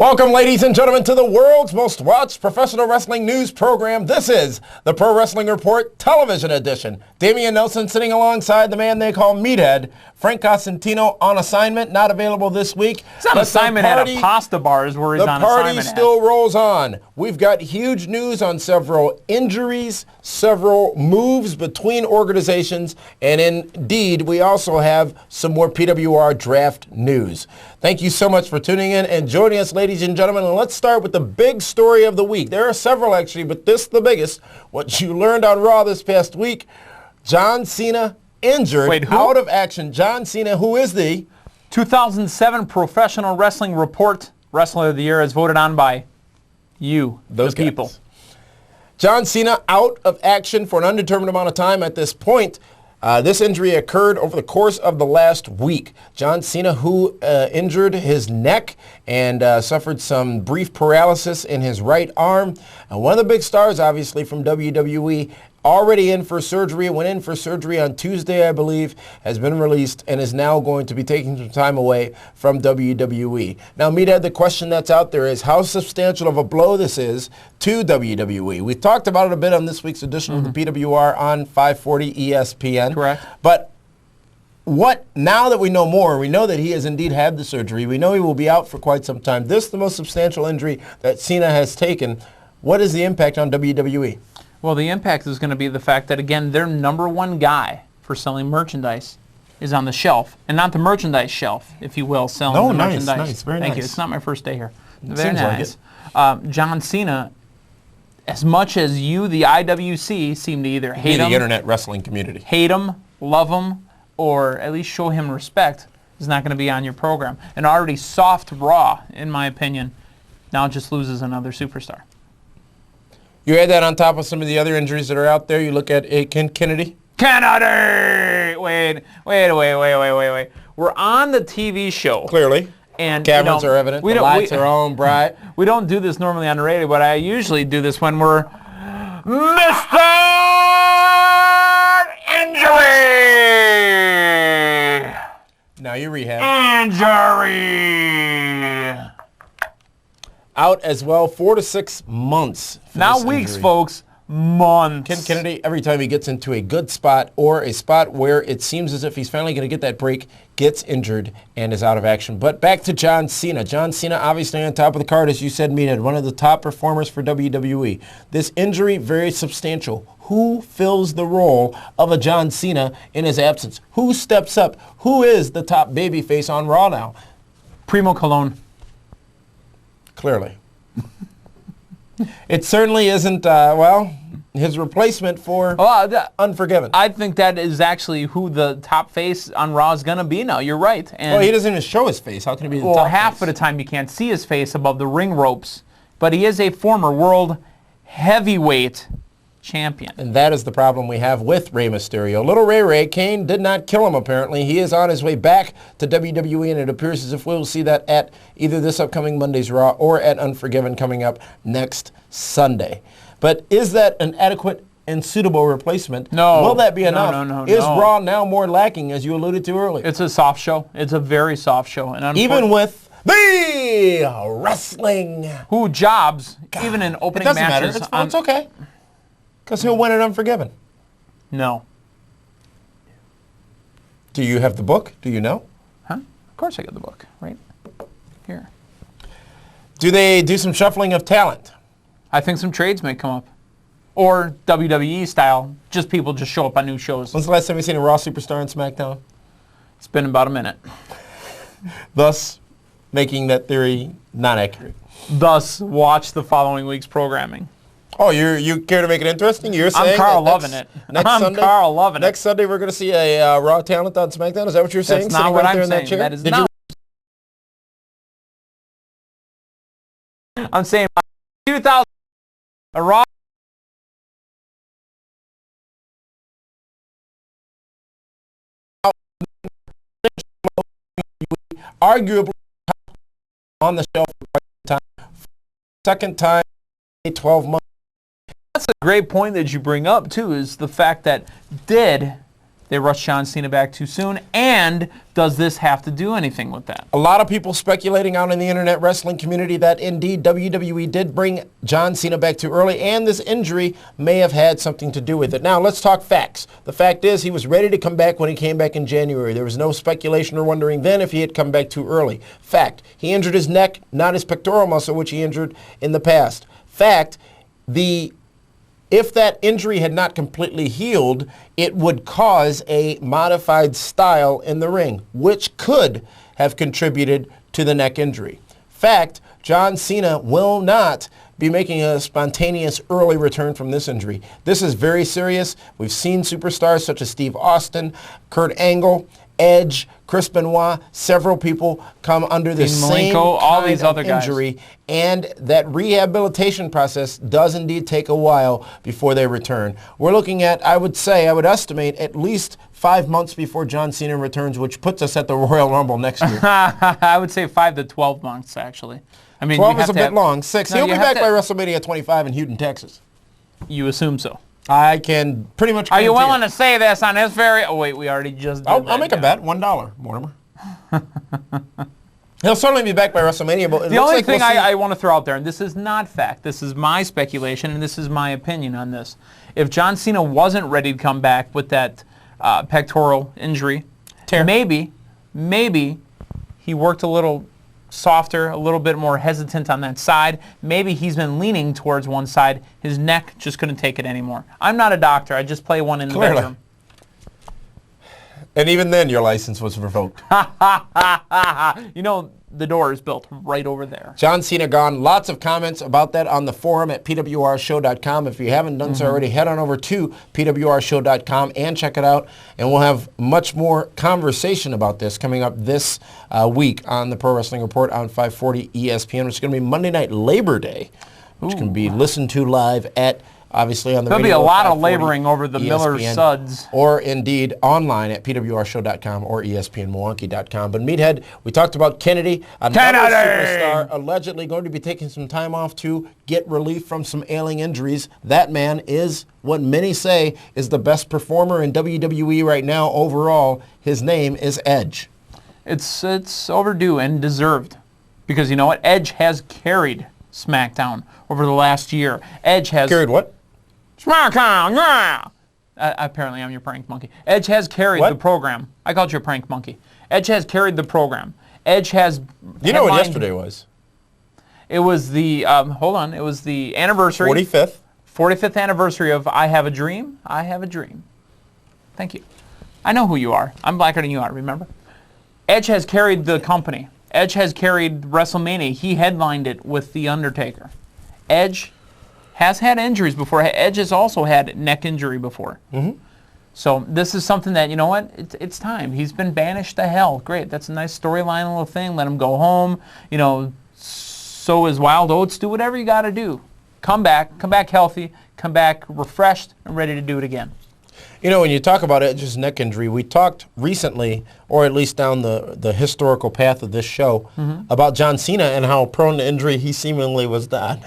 Welcome, ladies and gentlemen, to the world's most watched professional wrestling news program. This is the Pro Wrestling Report Television Edition. Damian Nelson sitting alongside the man they call Meathead. Frank Cosentino on assignment, not available this week. He's on assignment at a pasta bar is where he's on assignment at. The party still rolls on. We've got huge news on several injuries, several moves between organizations, and indeed, we also have some more PWR draft news. Thank you so much for tuning in and joining us, ladies and gentlemen. And let's start with the big story of the week. There are several, actually, but this is the biggest. What you learned on Raw this past week, John Cena injured, out of action. John Cena, who is the 2007 Professional Wrestling Report Wrestler of the Year, as voted on by you, those the people. Guys. John Cena out of action for an undetermined amount of time at this point. This injury occurred over the course of the last week. John Cena, who injured his neck and suffered some brief paralysis in his right arm. One of the big stars, obviously, from WWE, already in for surgery, went in for surgery on Tuesday, I believe, has been released and is now going to be taking some time away from WWE. Now, Meathead, the question that's out there is how substantial of a blow this is to WWE. We talked about it a bit on this week's edition of the PWR on 540 ESPN. Correct. But now that we know more, we know that he has indeed had the surgery. We know he will be out for quite some time. This is the most substantial injury that Cena has taken. What is the impact on WWE? Well, the impact is going to be the fact that, again, their number one guy for selling merchandise is on the shelf, and not the merchandise shelf, if you will, selling the merchandise. Nice, very Thank nice. you. It's not my first day here. Very nice. John Cena, as much as you, the IWC, seem to either hate him, the internet wrestling community, hate him, love him, or at least show him respect, is not going to be on your program. An already soft Raw, in my opinion, now just loses another superstar. You add that on top of some of the other injuries that are out there. You look at Kennedy. Kennedy! Wait. We're on the TV show. Clearly. And cameras are evident. The lights are on bright. We don't do this normally on the radio, but I usually do this when we're Mr. Injury! Now you rehab. Injury! Out as well, 4 to 6 months. Not weeks, folks. Months. Ken Kennedy, every time he gets into a good spot or a spot where it seems as if he's finally going to get that break, gets injured and is out of action. But back to John Cena. John Cena obviously on top of the card, as you said, Meathead, one of the top performers for WWE. This injury, very substantial. Who fills the role of a John Cena in his absence? Who steps up? Who is the top babyface on Raw now? Primo Cologne. Clearly. It certainly isn't, his replacement for Unforgiven. I think that is actually who the top face on Raw is going to be now. You're right. And he doesn't even show his face. How can he be the top face? Well, half of the time you can't see his face above the ring ropes. But he is a former world heavyweight champion. And that is the problem we have with Rey Mysterio. Little Ray Kane did not kill him, apparently. He is on his way back to WWE, and it appears as if we'll see that at either this upcoming Monday's Raw or at Unforgiven coming up next Sunday. But is that an adequate and suitable replacement? No. Will that be enough? No. Is Raw now more lacking, as you alluded to earlier? It's a soft show. It's a very soft show. And even with the wrestling. Who jobs, even in opening matches. It doesn't matter. It's okay. Because he'll win at Unforgiven. No. Do you have the book? Do you know? Huh? Of course I got the book. Right here. Do they do some shuffling of talent? I think some trades may come up. Or WWE style, people just show up on new shows. When's the last time you've seen a Raw superstar on SmackDown? It's been about a minute. Thus, making that theory not accurate. Thus, watch the following week's programming. Oh, you care to make it interesting? You're saying I'm Carl loving it. Carl loving it. Next Sunday we're going to see a Raw talent on SmackDown? Is that what you're saying? That's not what I'm saying. That is not. I'm saying 2000 a Raw. Arguably on the shelf for quite some time. Second time in 12 months. That's a great point that you bring up, too, is the fact that did they rushed John Cena back too soon? And does this have to do anything with that? A lot of people speculating out in the internet wrestling community that indeed WWE did bring John Cena back too early, and this injury may have had something to do with it. Now, let's talk facts. The fact is he was ready to come back when he came back in January. There was no speculation or wondering then if he had come back too early. Fact, he injured his neck, not his pectoral muscle, which he injured in the past. Fact, if that injury had not completely healed, it would cause a modified style in the ring, which could have contributed to the neck injury. Fact, John Cena will not be making a spontaneous early return from this injury. This is very serious. We've seen superstars such as Steve Austin, Kurt Angle, Edge, Chris Benoit, several people come under the same all these other injury, and that rehabilitation process does indeed take a while before they return. We're looking at, I would estimate at least 5 months before John Cena returns, which puts us at the Royal Rumble next year. I would say 5 to 12 months, actually. I mean, 12 is a bit long. 6. No, He'll be back by WrestleMania 25 in Houston, Texas. You assume so. I can pretty much Are you guarantee willing to say this on this very... Oh, wait, we already just did I'll make a bet. $1, Mortimer. He'll certainly be back by WrestleMania, but the only thing I want to throw out there, and this is not fact, this is my speculation, and this is my opinion on this. If John Cena wasn't ready to come back with that pectoral injury, maybe he worked a little softer, a little bit more hesitant on that side. Maybe he's been leaning towards one side. His neck just couldn't take it anymore. I'm not a doctor. I just play one in the bedroom. And even then, your license was revoked. You know, the door is built right over there. John Cena gone. Lots of comments about that on the forum at pwrshow.com. If you haven't done so already, head on over to pwrshow.com and check it out. And we'll have much more conversation about this coming up this week on the Pro Wrestling Report on 540 ESPN, which is going to be Monday Night Labor Day, which can be listened to live at obviously on the There'll radio. There'll be a lot of laboring over the Miller Suds. Or indeed online at pwrshow.com or espnmilwaukee.com. But Meathead, we talked about Kennedy, another superstar allegedly going to be taking some time off to get relief from some ailing injuries. That man is what many say is the best performer in WWE right now overall. His name is Edge. It's overdue and deserved. Because you know what? Edge has carried SmackDown over the last year. Edge has... Carried what? SmackDown, yeah! Apparently I'm your prank monkey. Edge has carried the program. I called you a prank monkey. Edge has carried the program. Edge has... You know what yesterday was? It was the... hold on. It was the anniversary... 45th. 45th anniversary of I Have a Dream. I Have a Dream. Thank you. I know who you are. I'm blacker than you are, remember? Edge has carried the company. Edge has carried WrestleMania. He headlined it with The Undertaker. Edge has had injuries before. Edge has also had neck injury before. So this is something that, you know what, it's time. He's been banished to hell. Great. That's a nice storyline little thing. Let him go home. You know, so is Wild Oats. Do whatever you got to do. Come back healthy, come back refreshed and ready to do it again. You know, when you talk about Edge's neck injury, we talked recently, or at least down the historical path of this show, about John Cena and how prone to injury he seemingly was not.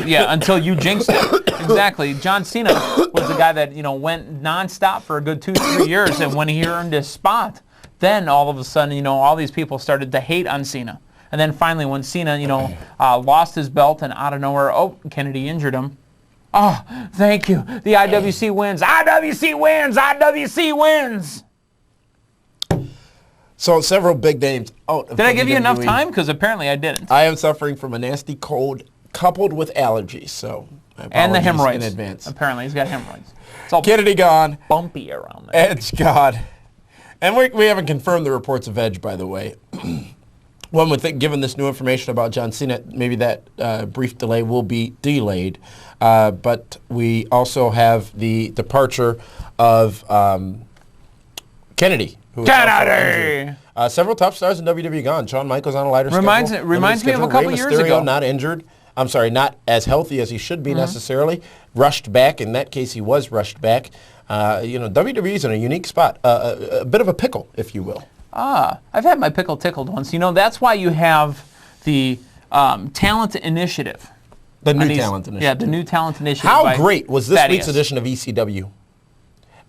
Yeah, until you jinxed it. Exactly. John Cena was the guy that, you know, went nonstop for a good 2-3 years, and when he earned his spot, then all of a sudden, you know, all these people started to hate on Cena. And then finally, when Cena, you know, lost his belt and out of nowhere, Kennedy injured him. Oh, thank you. The IWC wins. IWC wins. IWC wins. So several big names out of Did I give you enough time? Because apparently I didn't. I am suffering from a nasty cold coupled with allergies, so and the hemorrhoids. in advance. Apparently he's got hemorrhoids. It's all Kennedy gone. Bumpy around there. Edge gone. And we haven't confirmed the reports of Edge, by the way. One would think, given this new information about John Cena, maybe that brief delay will be delayed. But we also have the departure of Kennedy. Kennedy! Several top stars in WWE gone. Shawn Michaels on a lighter schedule. Reminds me of a couple Rey years Mysterio, ago. Not injured. I'm sorry, not as healthy as he should be necessarily. Rushed back. In that case, he was rushed back. You know, WWE's in a unique spot. A bit of a pickle, if you will. I've had my pickle tickled once. You know, that's why you have the Talent Initiative. The new Talent Initiative. Yeah, the new Talent Initiative. How great was this Thaddeus. week's edition of ECW?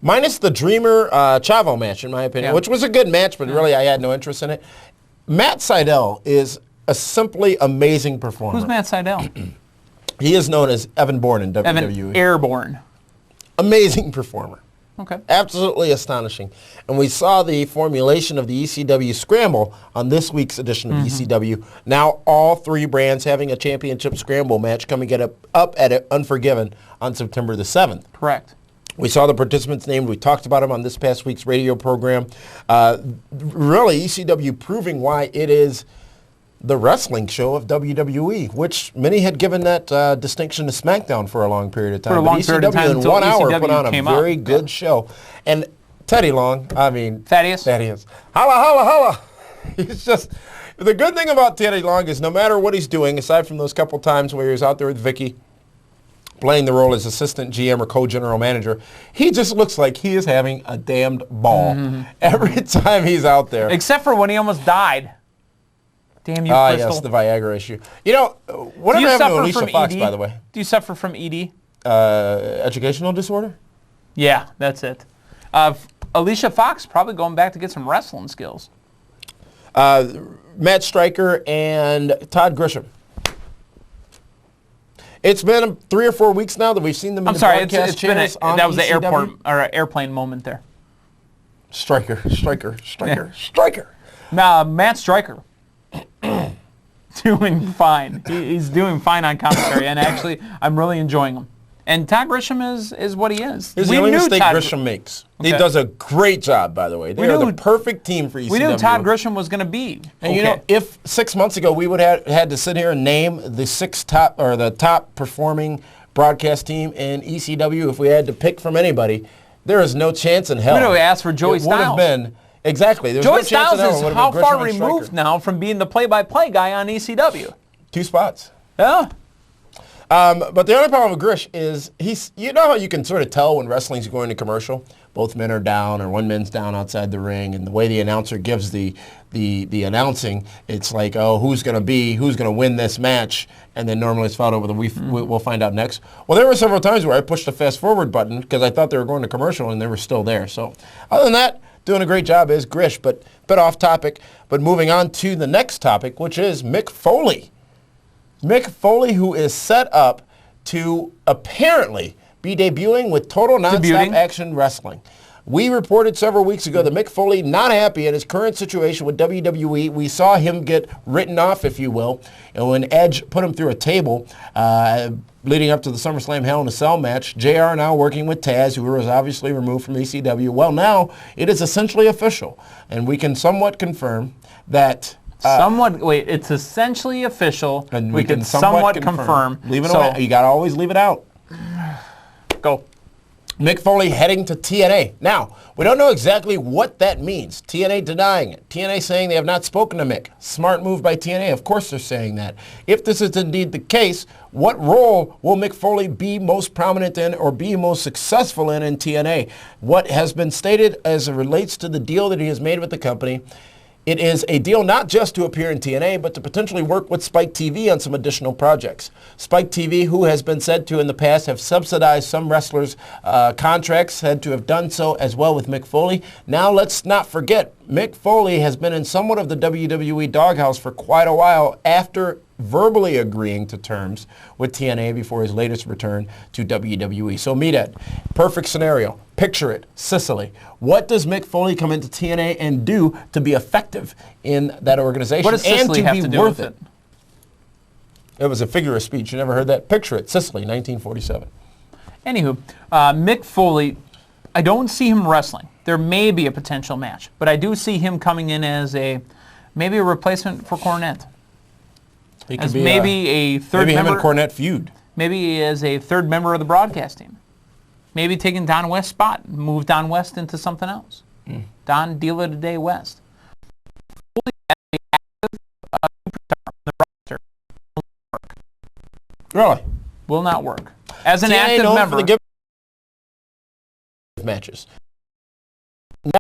Minus the Dreamer Chavo match, in my opinion, Yeah. which was a good match, but really I had no interest in it. Matt Seidel is a simply amazing performer. Who's Matt Seidel? He is known as Evan Bourne in WWE. Evan Airborne. Amazing performer. Okay. Absolutely astonishing. And we saw the formulation of the ECW Scramble on this week's edition of ECW. Now all three brands having a championship Scramble match coming up at Unforgiven on September the 7th. Correct. We saw the participants named. We talked about them on this past week's radio program. Really, ECW proving why it is the wrestling show of WWE, which many had given that distinction to SmackDown for a long period of time. For a long period of time in until 1 hour ECW put on a came up. very good show. And Teddy Long, Thaddeus. Holla, holla, holla. He's just, the good thing about Teddy Long is no matter what he's doing, aside from those couple times where he was out there with Vicky, playing the role as assistant GM or co-general manager, he just looks like he is having a damned ball every time he's out there. Except for when he almost died. Damn you, Crystal. Yes, the Viagra issue. You know, whatever happened to Alicia Fox, by the way? Do you suffer from ED? Educational disorder? Yeah, that's it. Alicia Fox probably going back to get some wrestling skills. Matt Stryker and Todd Grisham. It's been 3 or 4 weeks now that we've seen them in the broadcast channels on that was the ECW. airport or airplane moment there. Stryker. Matt Stryker. Doing fine. He's doing fine on commentary, and actually, I'm really enjoying him. And Todd Grisham is what he is. Here's the only mistake Grisham makes. He does a great job, by the way. They are the perfect team for ECW. We knew Todd Grisham was going to be. And you know, if 6 months ago we would have had to sit here and name the top performing broadcast team in ECW, if we had to pick from anybody, there is no chance in hell. We would have asked for Joey It would have Styles. been exactly. There's Joey no chance in hell Styles it is would have how been far Grisham and removed Stryker. now from being the play-by-play guy on ECW. 2 spots. Yeah. But the other problem with Grish is you know how you can sort of tell when wrestling's going to commercial? Both men are down or one man's down outside the ring, and the way the announcer gives the announcing, it's like, oh, who's going to win this match? And then normally it's followed with we'll find out next. Well, there were several times where I pushed the fast forward button because I thought they were going to commercial and they were still there. So other than that, doing a great job is Grish, but a bit off topic. But moving on to the next topic, which is Mick Foley. Mick Foley, who is set up to apparently be debuting with Total Nonstop Action Wrestling. We reported several weeks ago that Mick Foley not happy in his current situation with WWE. We saw him get written off, if you will, and when Edge put him through a table leading up to the SummerSlam Hell in a Cell match. JR now working with Taz, who was obviously removed from ECW. Well, now it is essentially official, and we can somewhat confirm that it's essentially official. And we can somewhat confirm. Leave it away. You got to always leave it out. Go. Mick Foley heading to TNA. Now, we don't know exactly what that means. TNA denying it. TNA saying they have not spoken to Mick. Smart move by TNA. Of course they're saying that. If this is indeed the case, what role will Mick Foley be most prominent in or be most successful in TNA? What has been stated as it relates to the deal that he has made with the company, it is a deal not just to appear in TNA, but to potentially work with Spike TV on some additional projects. Spike TV, who has been said to in the past have subsidized some wrestlers' contracts, said to have done so as well with Mick Foley. Now let's not forget, Mick Foley has been in somewhat of the WWE doghouse for quite a while after verbally agreeing to terms with TNA before his latest return to WWE. So Meathead, perfect scenario. Picture it, Sicily. What does Mick Foley come into TNA and do to be effective in that organization What does Sicily have to do worth with it? It was a figure of speech. You never heard that? Picture it, Sicily, 1947. Anywho, Mick Foley, I don't see him wrestling. There may be a potential match, but I do see him coming in as maybe a replacement for Cornette. He As could be maybe a third maybe member. him and Cornette feud. Maybe as a third member of the broadcast team. Maybe taking Don West's spot, move Don West into something else. Don Dealer Today West. Foley as an active superstar on the roster Really? will not work. As an TNA active known member. for the matches. Now,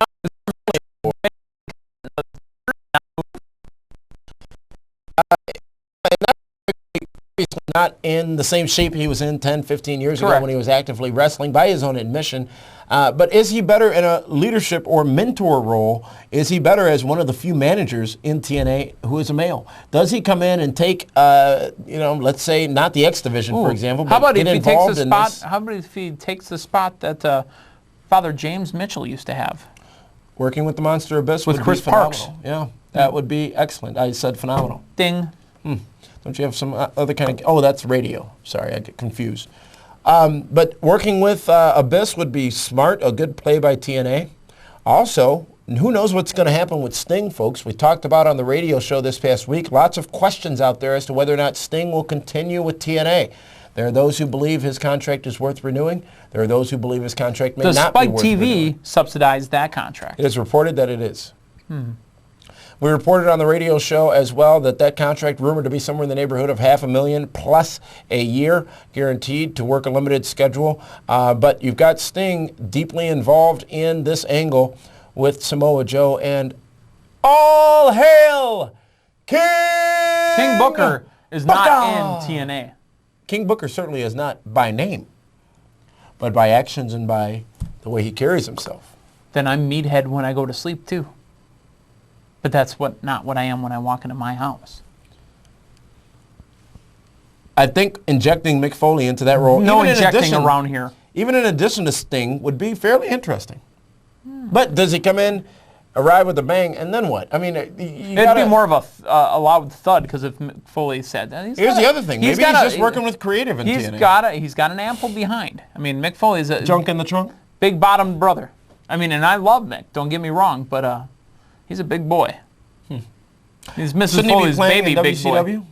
not in the same shape he was in 10, 15 years ago Correct. when he was actively wrestling, by his own admission. But is he better in a leadership or mentor role? Is he better as one of the few managers in TNA who is a male? Does he come in and take, let's say not the X Division, for example, How but about get if he takes involved the in spot? this? How about if he takes the spot that Father James Mitchell used to have? Working with the Monster Abyss With would Chris be phenomenal. Parks. Yeah, that would be excellent. I said phenomenal. Ding. Don't you have some other kind of... Oh, that's radio. Sorry, I get confused. But working with Abyss would be smart, a good play by TNA. Also, who knows what's going to happen with Sting, folks. We talked about on the radio show this past week. Lots of questions out there as to whether or not Sting will continue with TNA. There are those who believe his contract is worth renewing. There are those who believe his contract may Does not be Spike worth TV renewing. subsidize that contract? It is reported that it is. We reported on the radio show as well that contract rumored to be somewhere in the neighborhood of $500,000 plus a year, guaranteed to work a limited schedule. But you've got Sting deeply involved in this angle with Samoa Joe, and all hail King Booker is not in TNA. King Booker certainly is not by name, but by actions and by the way he carries himself. Then I'm meathead when I go to sleep too. But that's not what I am when I walk into my house. I think injecting Mick Foley into that role, No even in injecting addition- around here. even in addition to Sting, would be fairly interesting. But does he come in, arrive with a bang, and then what? I mean, It'd be more of a loud thud because if Mick Foley said that. Here's the other thing. Maybe he's just working with creative in TNA. He's got an ample behind. I mean, Mick Foley's a Junk in the trunk? big bottomed brother. I mean, and I love Mick. Don't get me wrong, but he's a big boy. He's Mrs. Shouldn't he be Foley's playing baby in big boy. WCW?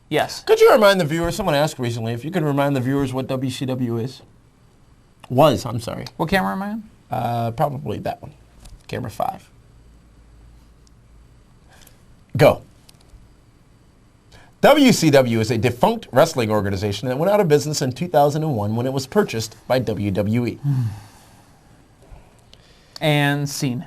Yes. Could you remind the viewers, someone asked recently, if you could remind the viewers what WCW is? I'm sorry. What camera am I on? Probably that one. Camera 5. Go. WCW is a defunct wrestling organization that went out of business in 2001 when it was purchased by WWE. And scene.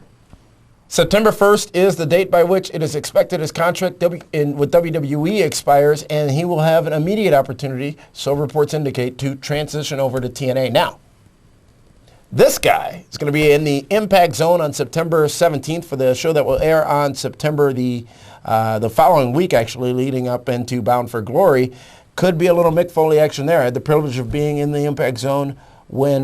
September 1st is the date by which it is expected his contract with WWE expires, and he will have an immediate opportunity, so reports indicate, to transition over to TNA. Now, this guy is going to be in the Impact Zone on September 17th for the show that will air on September the following week, actually, leading up into Bound for Glory. Could be a little Mick Foley action there. I had the privilege of being in the Impact Zone when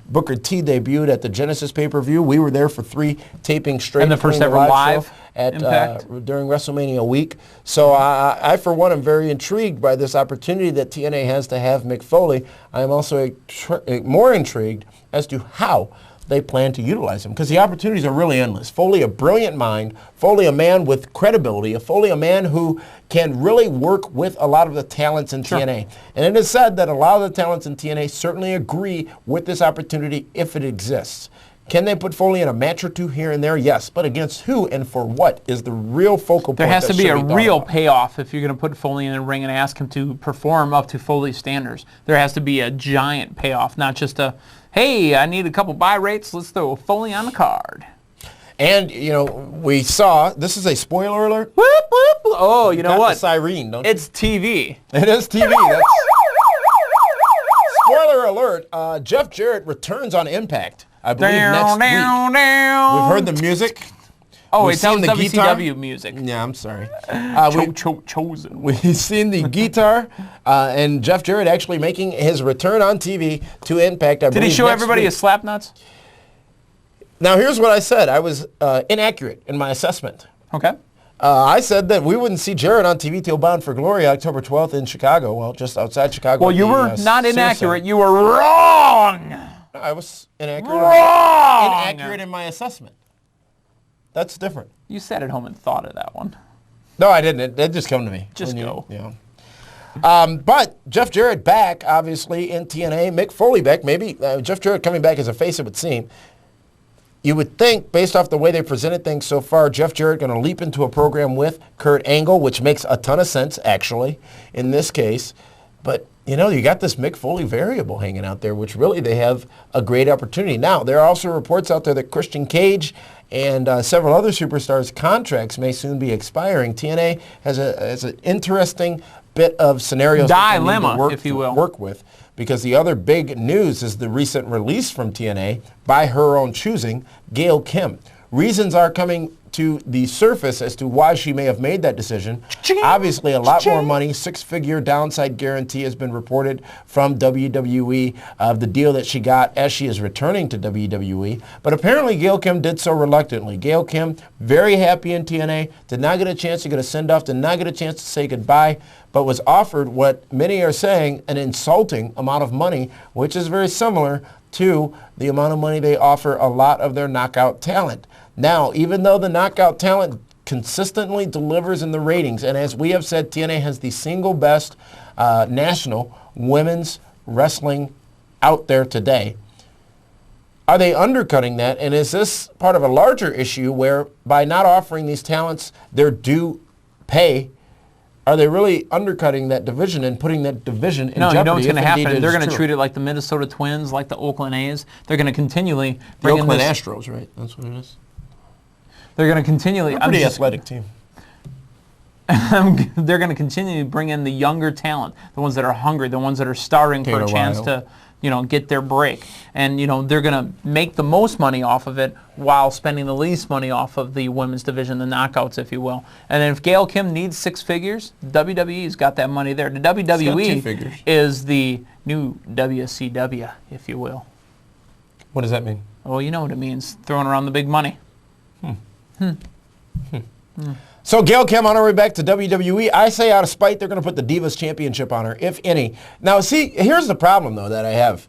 Booker T debuted at the Genesis pay-per-view. We were there for 3 tapings straight. And the first including ever the live show at Impact? during WrestleMania week. So I, for one, am very intrigued by this opportunity that TNA has to have Mick Foley. I am also more intrigued as to how they plan to utilize him, because the opportunities are really endless. Foley, a brilliant mind. Foley, a man with credibility. Foley, a man who can really work with a lot of the talents in TNA. And it is said that a lot of the talents in TNA certainly agree with this opportunity if it exists. Can they put Foley in a match or two here and there? Yes. But against who and for what is the real focal point? There has to that be should a thought real about. payoff if you're going to put Foley in the ring and ask him to perform up to Foley's standards. There has to be a giant payoff, not just a, hey, I need a couple buy rates, let's throw Foley on the card. And, we saw, this is a spoiler alert. Whoop, whoop. Oh, you know Got what? the siren, don't you? It's TV. It is TV. Spoiler alert, Jeff Jarrett returns on Impact, I believe, next week. We've heard the music. Oh, We've it sounds seen the WCW guitar. music. Yeah, I'm sorry. Chosen. We've seen the guitar, and Jeff Jarrett actually making his return on TV to Impact, I Did he believe, show next everybody week. his slap nuts? Now, here's what I said. I was inaccurate in my assessment. Okay. I said that we wouldn't see Jarrett on TV till Bound for Glory, October 12th in Chicago. Well, just outside Chicago. Well, at you the, were not Sears inaccurate. Center. You were wrong. I was inaccurate. Wrong. Inaccurate in my assessment. That's different. You sat at home and thought of that one. No, I didn't. It just come to me. Just When go. But Jeff Jarrett back, obviously, in TNA. Mick Foley back. Maybe Jeff Jarrett coming back as a face, it would seem. You would think, based off the way they presented things so far, Jeff Jarrett going to leap into a program with Kurt Angle, which makes a ton of sense, actually, in this case. But, you got this Mick Foley variable hanging out there, which really they have a great opportunity. Now, there are also reports out there that Christian Cage and several other superstars' contracts may soon be expiring. TNA has an interesting bit of scenarios that they need to Dilemma, if you will. work with, because the other big news is the recent release from TNA by her own choosing, Gail Kim. Reasons are coming to the surface as to why she may have made that decision. Obviously, a lot more money, six-figure downside guarantee has been reported from WWE of the deal that she got as she is returning to WWE. But apparently, Gail Kim did so reluctantly. Gail Kim, very happy in TNA, did not get a chance to get a send-off, did not get a chance to say goodbye, but was offered what many are saying an insulting amount of money, which is very similar to the amount of money they offer a lot of their knockout talent. Now, even though the knockout talent consistently delivers in the ratings, and as we have said, TNA has the single best national women's wrestling out there today, are they undercutting that? And is this part of a larger issue where by not offering these talents their due pay, are they really undercutting that division and putting that division in jeopardy? No, you know what's going to happen. They're going to treat it like the Minnesota Twins, like the Oakland A's. They're going to continually bring in Oakland this. Astros, right? That's what it is. They're going to continually. They're a pretty athletic team. They're going to continue to bring in the younger talent, the ones that are hungry, the ones that are starving for a chance to, get their break. And, they're going to make the most money off of it while spending the least money off of the women's division, the knockouts, if you will. And if Gail Kim needs six figures, WWE's got that money there. The WWE is the new WCW, if you will. What does that mean? Well, you know what it means, throwing around the big money. So Gail Kim on her way back to WWE. I say out of spite, they're going to put the Divas Championship on her, if any. Now, see, here's the problem, though, that I have.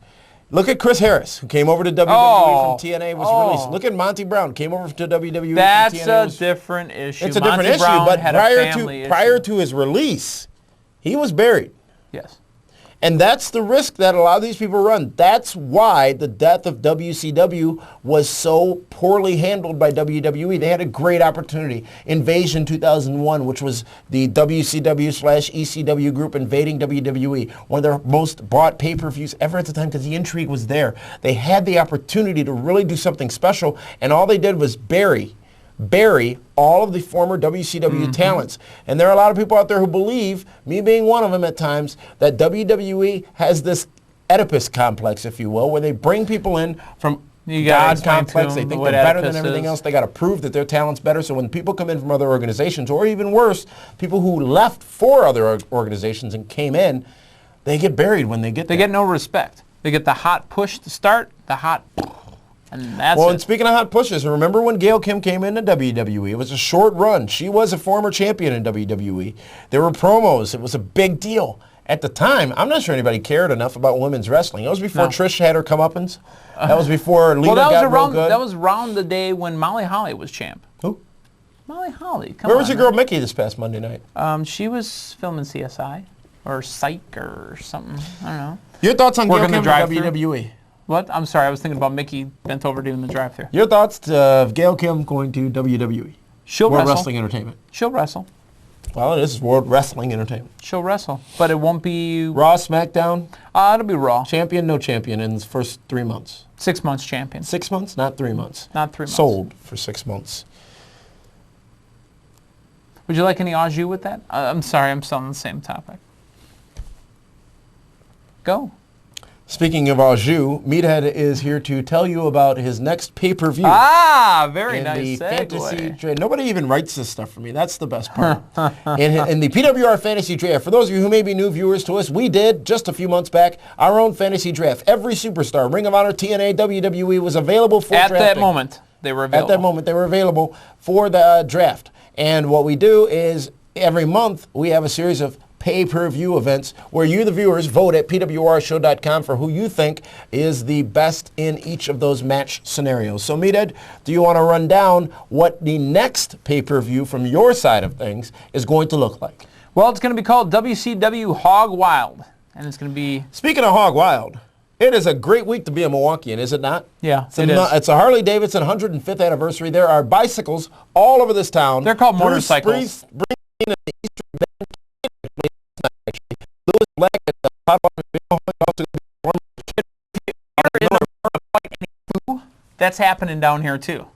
Look at Chris Harris, who came over to WWE from TNA, was released. Look at Monty Brown, came over to WWE from TNA. That's a different issue. It's a different issue, but prior to his release, he was buried. Yes. And that's the risk that a lot of these people run. That's why the death of WCW was so poorly handled by WWE. They had a great opportunity. Invasion 2001, which was the WCW/ECW group invading WWE, one of their most bought pay-per-views ever at the time because the intrigue was there. They had the opportunity to really do something special, and all they did was bury all of the former WCW talents. And there are a lot of people out there who believe, me being one of them at times, that WWE has this Oedipus complex, if you will, where they bring people in from God complex. They think they're better than everything else. They got to prove that their talent's better. So when people come in from other organizations, or even worse, people who left for other organizations and came in, they get buried when they get there. They get no respect. They get the hot push to start, the hot... And that's and speaking of hot pushes, remember when Gail Kim came into WWE? It was a short run. She was a former champion in WWE. There were promos. It was a big deal. At the time, I'm not sure anybody cared enough about women's wrestling. It was before Trish had her comeuppance. That was before Lita got real good. That was around the day when Molly Holly was champ. Who? Molly Holly. Where was your girl Mickey this past Monday night? She was filming CSI or Psych or something. I don't know. Your thoughts on Gail Kim and WWE? What? I'm sorry, I was thinking about Mickey bent over doing the drive-thru. Your thoughts of Gail Kim going to WWE? World Wrestling Entertainment. She'll wrestle. Well, this is World Wrestling Entertainment. She'll wrestle, but it won't be... Raw, SmackDown? It'll be Raw. Champion, no champion in the first 3 months. 6 months champion. 6 months? Not 3 months. Not 3 months. Sold for 6 months. Would you like any au jus with that? I'm sorry, I'm still on the same topic. Go. Speaking of au jus, Meathead is here to tell you about his next pay-per-view. Very nice segue. Nobody even writes this stuff for me. That's the best part. in the PWR Fantasy Draft, for those of you who may be new viewers to us, we did, just a few months back, our own fantasy draft. Every superstar, Ring of Honor, TNA, WWE, was available for drafting. At that moment, they were available. At that moment, they were available for the draft. And what we do is, every month, we have a series of pay-per-view events where you, the viewers, vote at pwrshow.com for who you think is the best in each of those match scenarios. So, Meathead, do you want to run down what the next pay-per-view from your side of things is going to look like? Well, it's going to be called WCW Hog Wild, and it's going to be... Speaking of Hog Wild, it is a great week to be a Milwaukeean, is it not? Yeah, it is. It's a Harley-Davidson 105th anniversary. There are bicycles all over this town. They're called motorcycles. Lewis Black at the pop-up. That's happening down here too.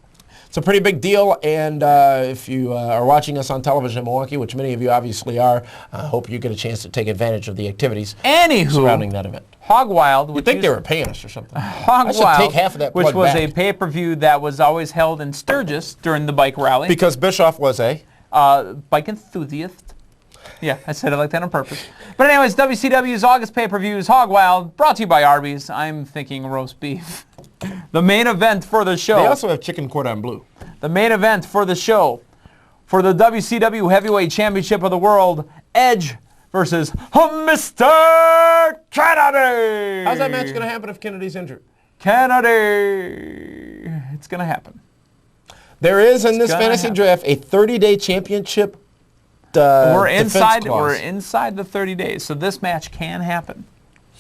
It's a pretty big deal, and if you are watching us on television in Milwaukee, which many of you obviously are, I hope you get a chance to take advantage of the activities surrounding that event. Hog Wild. You'd think they were paying us or something. Hog I should Wild, take half of that which plug was back. a pay-per-view that was always held in Sturgis during the bike rally. Because Bischoff was a... Bike enthusiast. Yeah, I said it like that on purpose. But anyways, WCW's August pay-per-view is Hog Wild, brought to you by Arby's. I'm thinking roast beef. The main event for the show. They also have chicken cordon bleu. The main event for the show. For the WCW Heavyweight Championship of the World, Edge versus Mr. Kennedy. How's that match going to happen if Kennedy's injured? Kennedy. It's going to happen. There is in this gonna fantasy happen. draft a 30-day championship We're defense inside clause. the 30 days, so this match can happen.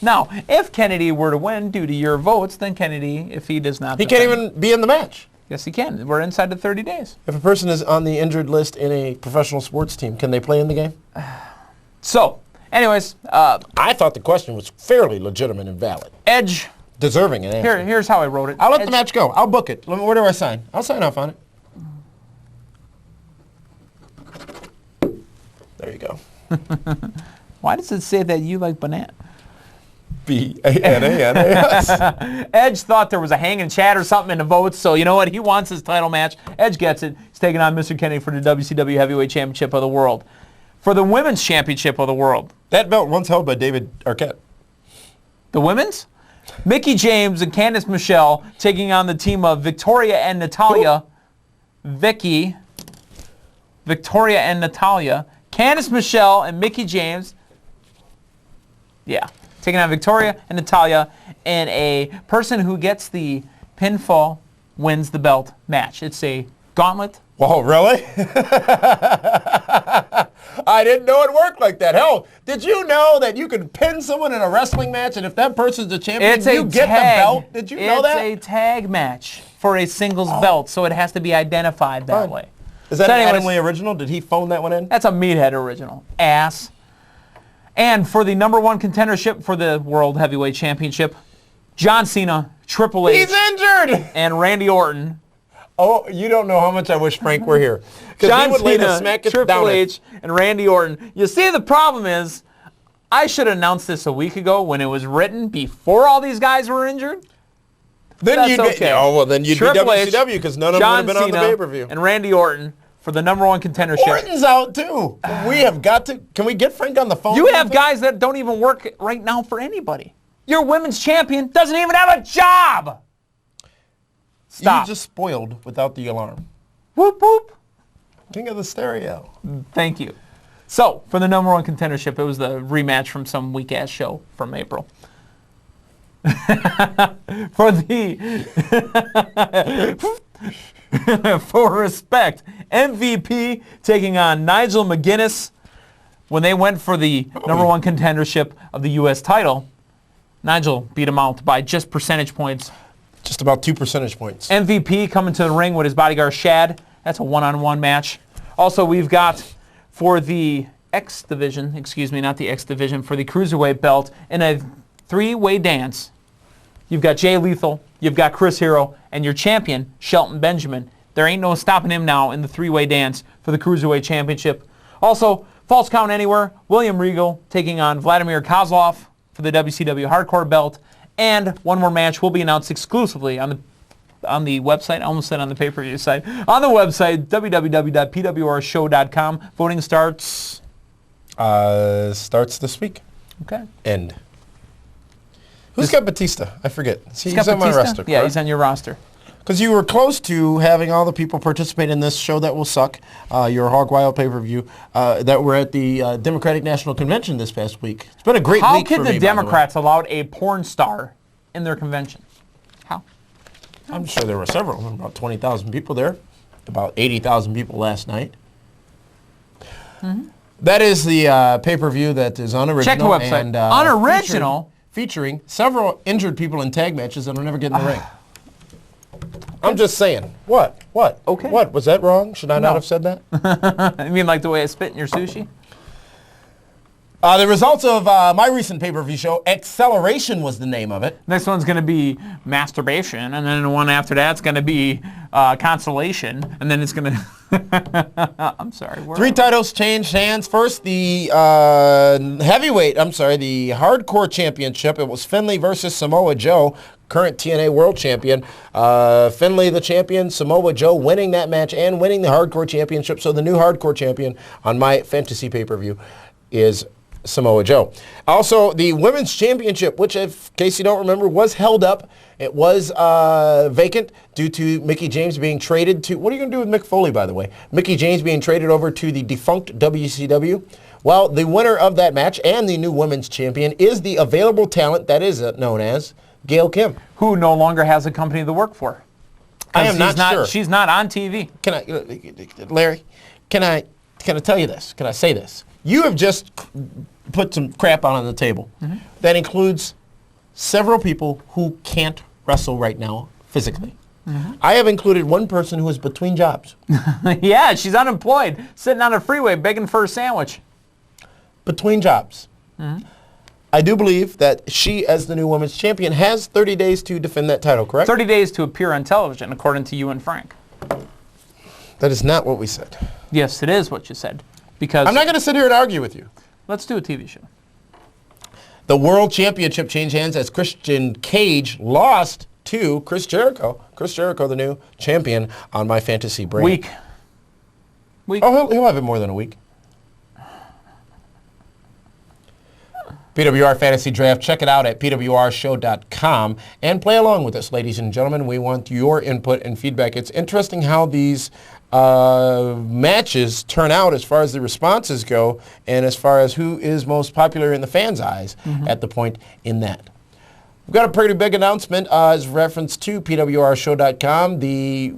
Now, if Kennedy were to win due to your votes, then Kennedy, if he does not He can't even be in the match. Yes, he can. We're inside the 30 days. If a person is on the injured list in a professional sports team, can they play in the game? So, anyways, I thought the question was fairly legitimate and valid. Edge. Deserving an answer. Here's how I wrote it. I'll let Edge, the match go. I'll book it. Where do I sign? I'll sign off on it. There you go. Why does it say that you like banana? B-A-N-A-N-A-S. Edge thought there was a hang and chat or something in the votes, so you know what? He wants his title match. Edge gets it. He's taking on Mr. Kennedy for the WCW Heavyweight Championship of the World. For the Women's Championship of the World. That belt once held by David Arquette. The women's? Mickie James and Candice Michelle taking on the team of Victoria and Natalia. Victoria and Natalia. Candice Michelle and Mickie James. Yeah. Taking on Victoria and Natalia, and a person who gets the pinfall wins the belt match. It's a gauntlet. Whoa, really? I didn't know it worked like that. Hell, did you know that you could pin someone in a wrestling match, and if that person's the champion, you get the belt? Did you know that? It's a tag match for a singles belt, so it has to be identified that Fine. way. Is that So an anyways, Adam Lee original? Did he phone that one in? That's a Meathead original. Ass. And for the number one contendership for the World Heavyweight Championship, John Cena, Triple H, He's injured! and Randy Orton. Oh, you don't know how much I wish Frank were here. Because he John would lay the Cena, smack it Triple down. H, and Randy Orton. You see, the problem is, I should have announced this a week ago when it was written before all these guys were injured. Then That's you'd okay. be, oh, well, then you'd Triple be H, WCW because none of them would have been on the Cena, pay-per-view. and Randy Orton for the number one contendership. Orton's out, too. We have got to, can we get Frank on the phone? You have guys that don't even work right now for anybody. Your women's champion doesn't even have a job. Stop. You just spoiled without the alarm. Whoop, whoop. King of the stereo. Thank you. So, for the number one contendership, it was the rematch from some weak-ass show from April. For respect, MVP taking on Nigel McGuinness when they went for the number one contendership of the U.S. title. Nigel beat him out by just percentage points. Just about 2 percentage points. MVP coming to the ring with his bodyguard Shad. That's a one-on-one match. Also, we've got for the X division, excuse me, not the X division, for the Cruiserweight belt in a three-way dance. You've got Jay Lethal, you've got Chris Hero, and your champion, Shelton Benjamin. There ain't no stopping him now in the three-way dance for the Cruiserweight Championship. Also, False Count Anywhere, William Regal taking on Vladimir Kozlov for the WCW Hardcore belt. And one more match will be announced exclusively on the website. I almost said on the pay-per-view site. On the website, www.pwrshow.com. Voting starts... Starts this week. Okay. End. Who's got Batista? I forget. He's Got on my Batista? roster. Yeah, he's on your roster. Because you were close to having all the people participate in this show that will suck, your Hog Wild pay-per-view, that were at the Democratic National Convention this past week. It's been a great How week for could me, the by Democrats allow a porn star in their convention? How? way. I'm sure there were several. About 20,000 people there. About 80,000 people last night. Mm-hmm. That is the pay-per-view that is unoriginal. Check the website. And, Unoriginal? Featuring several injured people in tag matches that will never get in the ring. I'm just saying. What? Okay. What? Was that wrong? Should I No. not have said that? You mean like the way I spit in your sushi? The results of my recent pay-per-view show, Acceleration was the name of it. Next one's going to be Masturbation, and then the one after that's going to be Consolation, and then it's going to... I'm sorry. 3 titles changed hands. First, the the Hardcore Championship. It was Finlay versus Samoa Joe, current TNA World Champion. Finlay the champion, Samoa Joe winning that match and winning the Hardcore Championship. So the new Hardcore Champion on my fantasy pay-per-view is Samoa Joe. Also, the Women's Championship, which, in case you don't remember, was held up. It was vacant due to Mickie James being traded to... What are you going to do with Mick Foley, by the way? Mickie James being traded over to the defunct WCW. Well, the winner of that match and the new Women's Champion is the available talent that is known as Gail Kim. Who no longer has a company to work for. I am not sure. She's not on TV. Can I, Larry, can I tell you this? Can I say this? You have just put some crap on the table. Mm-hmm. That includes several people who can't wrestle right now physically. Mm-hmm. I have included one person who is between jobs. Yeah, she's unemployed, sitting on a freeway begging for a sandwich. Between jobs. Mm-hmm. I do believe that she, as the new women's champion, has 30 days to defend that title, correct? 30 days to appear on television, according to you and Frank. That is not what we said. Yes, it is what you said. Because I'm not going to sit here and argue with you. Let's do a TV show. The World Championship changed hands as Christian Cage lost to Chris Jericho. Chris Jericho, the new champion on my fantasy brand. Week. Oh, he'll have it more than a week. PWR Fantasy Draft. Check it out at pwrshow.com and play along with us, ladies and gentlemen. We want your input and feedback. It's interesting how these matches turn out as far as the responses go and as far as who is most popular in the fans' eyes at the point in that. We've got a pretty big announcement as reference to pwrshow.com. The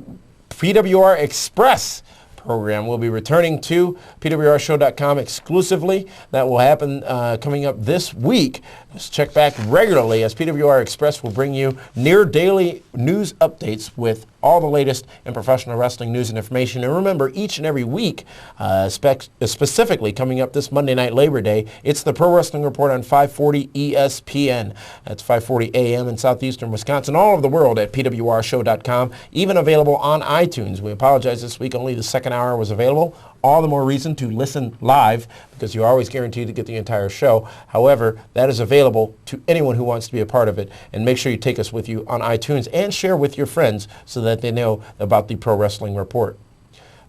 PWR Express program will be returning to pwrshow.com exclusively. That will happen coming up this week. Just check back regularly as PWR Express will bring you near daily news updates with all the latest in professional wrestling news and information. And remember, each and every week, specifically coming up this Monday night Labor Day, it's the Pro Wrestling Report on 540 ESPN. That's 540 AM in southeastern Wisconsin, all over the world at pwrshow.com, even available on iTunes. We apologize this week, only the second hour was available. All the more reason to listen live because you're always guaranteed to get the entire show. However, that is available to anyone who wants to be a part of it. And make sure you take us with you on iTunes and share with your friends so that they know about the Pro Wrestling Report.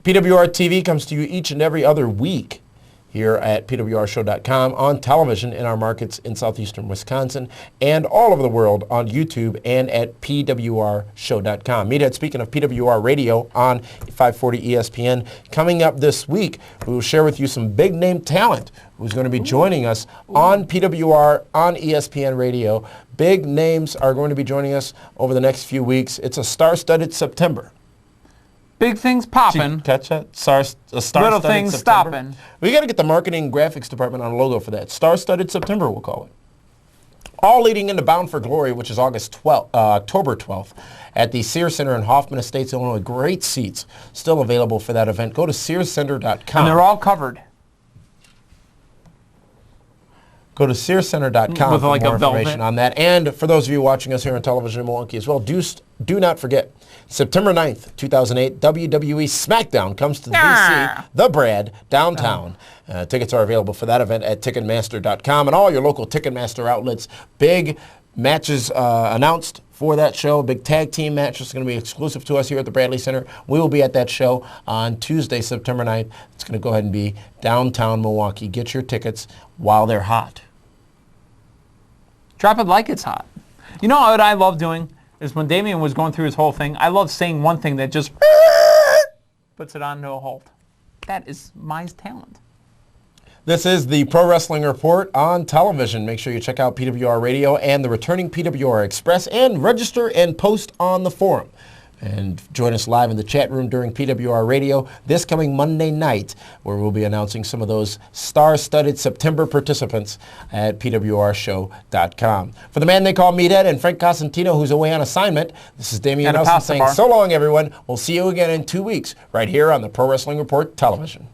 PWR TV comes to you each and every other week here at pwrshow.com on television in our markets in southeastern Wisconsin and all over the world on YouTube and at pwrshow.com. Meathead, speaking of PWR Radio on 540 ESPN, coming up this week, we will share with you some big name talent who's going to be joining us on PWR on ESPN Radio. Big names are going to be joining us over the next few weeks. It's a star-studded September. Big things popping. Did you catch that? Little things stopping. We got to get the marketing graphics department on a logo for that. Star-studded September, we'll call it. All leading into Bound for Glory, which is October 12th, at the Sears Center in Hoffman Estates, Illinois. Great seats still available for that event. Go to SearsCenter.com. And they're all covered. Go to SearsCenter.com for more information on that. And for those of you watching us here on television in Milwaukee as well, do not forget, September 9th, 2008, WWE SmackDown comes to the DC, The Brad, downtown. Tickets are available for that event at Ticketmaster.com and all your local Ticketmaster outlets. Big matches announced for that show. A big tag team match is going to be exclusive to us here at the Bradley Center. We will be at that show on Tuesday, September 9th. It's going to go ahead and be downtown Milwaukee. Get your tickets while they're hot. Drop it like it's hot. You know what I love doing is when Damian was going through his whole thing, I love saying one thing that just puts it on to a halt. That is my talent. This is the Pro Wrestling Report on television. Make sure you check out PWR Radio and the returning PWR Express and register and post on the forum. And join us live in the chat room during PWR Radio this coming Monday night, where we'll be announcing some of those star-studded September participants at pwrshow.com. For the man they call Meathead and Frank Cosentino, who's away on assignment, this is Damian Nelson saying so long, everyone. We'll see you again in 2 weeks right here on the Pro Wrestling Report television.